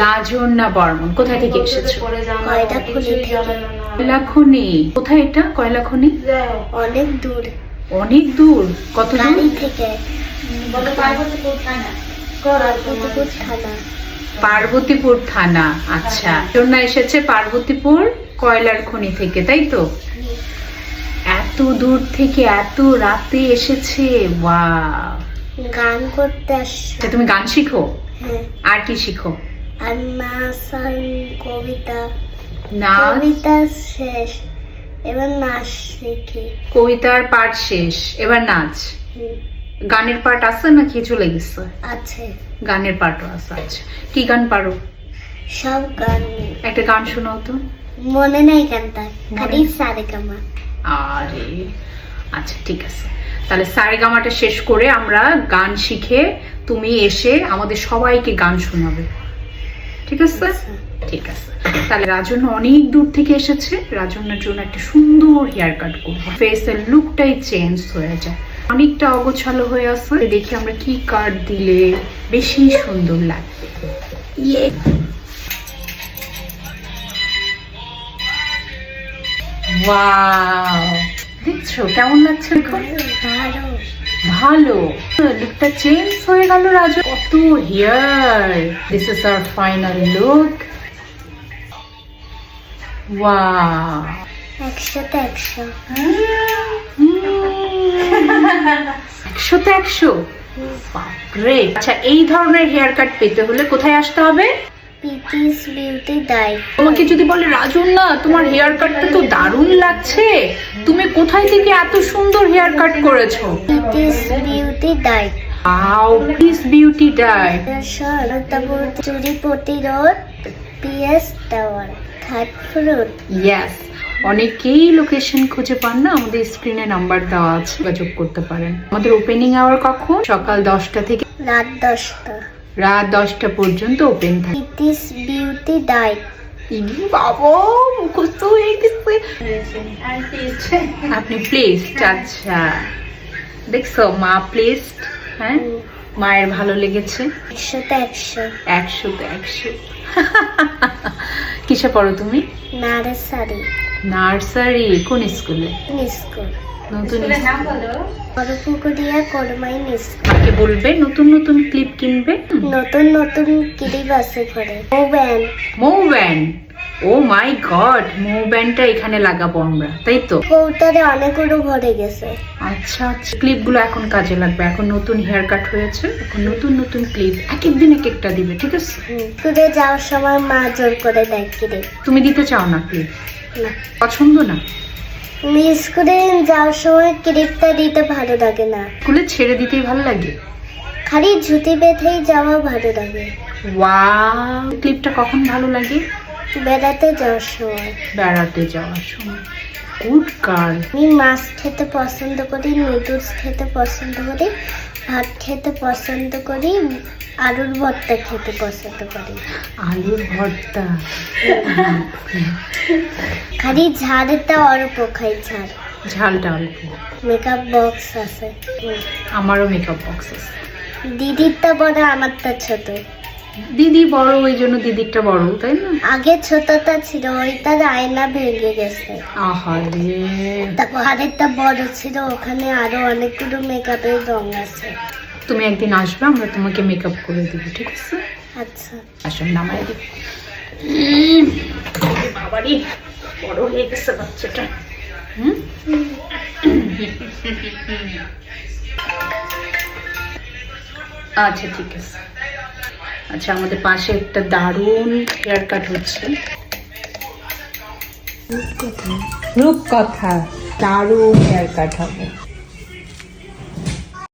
রাজন্যা বর্মন কোথায় থেকে এসেছো? কয়লাখনি। কোথায় এটা কয়লাখনি? অনেক দূর। অনেক দূর? কত দূর থেকে? পার্বতীপুর থানা। আচ্ছা, রাজন্যা এসেছে পার্বতীপুর কয়লার খনি থেকে, তাই তো? এত দূর থেকে এত রাতে এসেছে। ওয়াও, গান করতে আসছে। তুমি গান শিখো? হ্যাঁ। আর কি শিখো? আর নাচ আর কবিতা। নাচ? কবিতা শেষ, এবার নাচ শিখি। কবিতার পাঠ শেষ, এবার নাচ। গানের পাঠ আছে নাকি চলে গেছে? আছে, গানের পাঠও আছে। আচ্ছা, কি গান পারো? সব গান। একটা গান শোনাও তো। মনে নাই গানটা, খালি সারেগামা। আরে আচ্ছা, ঠিক আছে, তাহলে সারেগামাটা শেষ করে আমরা গান শিখে তুমি এসে আমাদের সবাইকে গান শোনাবে, ঠিক আছে? ঠিক আছে, তাহলে রাজন্য অনেক দূর থেকে এসেছে। রাজন্যার জন্য একটা সুন্দর হেয়ার কাট করবো, ফেসের লুকটাই চেঞ্জ হয়ে যায়। অনেকটা অগোছালো হয়ে আছে, দেখি আমরা কি কাট দিলে বেশি সুন্দর লাগবে। ইয়ে, ওয়াও, দেখছো কেমন লাগছে? ভালো, লুকটা চেঞ্জ হয়ে গেল। রাজু কত hair. This is our final look. Wow, 100-তে 100। 100-তে 100? বাপরে। আচ্ছা, এই ধরনের হেয়ার কাট পেতে হলে কোথায় আসতে হবে? পিটিস বিউটি ডাই। তোমাকে যদি বলে রাজন্যা তোমার হেয়ার কাটটা তো দারুণ লাগছে, তুমি কোথায় থেকে এত সুন্দর হেয়ার কাট করেছো? পিটিস beauty die. Wow, piece beauty die. তারপর চুরি প্রতিরোধ, PS tower, third floor. Yes, অনেকেই লোকেশন খুঁজে পান না, আমাদের স্ক্রিনে নাম্বার দেওয়া আছে, যোগাযোগ করতে পারেন। আমাদের ওপেনিং আওয়ার কখন? সকাল 10টা থেকে রাত 10টা। রাত 10টা পর্যন্ত ওপেন থাকে। পিটিস বিউটি ডাই। বাবা, মুখস্থ হয়ে গেছে। আপনি প্লেসড? আচ্ছা, দেখছো মা প্লেসড। হ্যাঁ, মায়ের ভালো লেগেছে। 100-তে 100। 100-তে 100। কিসে পড়ো তুমি? নার্সারি। নার্সারি? কোন স্কুলে? স্কুল। নতুন নাম বলো? করপুকুরিয়া করমাইন স্কুল। আমাকে বলবে নতুন নতুন ক্লিপ কিনবে। নতুন নতুন ক্লিপ আছে করে। মোব্যান্ড। মোব্যান্ড? ও মাই গড, মোব্যান্ডটা এখানে লাগাবো আমরা, তাই তো? কৌটারে অনেকগুলো ভরে গেছে। আচ্ছা আচ্ছা, ক্লিপগুলো এখন কাজে লাগবে। এখন নতুন হেয়ার কাট হয়েছে, এখন নতুন নতুন ক্লিপ এক এক দিন এক একটা দিবে, ঠিক আছে? স্কুলে যাওয়ার সময় মা জোর করে দেয় ক্লিপ। তুমি দিতে চাও না ক্লিপ? না, পছন্দ না? তুমি স্কুলে যাওয়ার সময় ক্লিপটা দিতে ভালো লাগে না। স্কুলে ছেড়ে দিতেই ভালো লাগে? খালি ঝুঁটি বেঁধেই যাওয়া ভালো লাগে। ওয়াও, ক্লিপটা কখন ভালো লাগে? বেড়াতে যাওয়ার সময়। বেড়াতে যাওয়ার সময়। Good girl. আমি মাছ খেতে পছন্দ করি, নুডলস খেতে পছন্দ করি, ভাত খেতে পছন্দ করি, আলুর ভর্তা খেতে পছন্দ করি। আলুর ভর্তা? খালি ঝালটা অল্প খাই, ঝাল। ঝালটা অল্প। মেকআপ বক্স আছে। আমারও মেকআপ বক্স আছে। দিদিরটা বড়, আমারটা ছোট। দিদি বড়, ওই জন্য দিদিরটা বড়, তাই না? আগে ছোটটা ছিল, ওইটার আয়না ভেঙে গেছে। আহারে। তারপর আরেকটা বড় ছিল, ওখানে আরো অনেকগুলো মেকআপের রং আছে। তুমি একদিন আসবে, আমরা তোমাকে মেকআপ করে দেবো, ঠিক আছে? আচ্ছা, আসুন, নামাই দিই। বাবারি, বড় হয়ে গেছে বাচ্চাটা। আচ্ছা, ঠিক আছে। আচ্ছা, আমাদের পাশে একটা দারুণ হেয়ার কাট হচ্ছে। রূপকথা, দারুণ হেয়ার কাট হবে।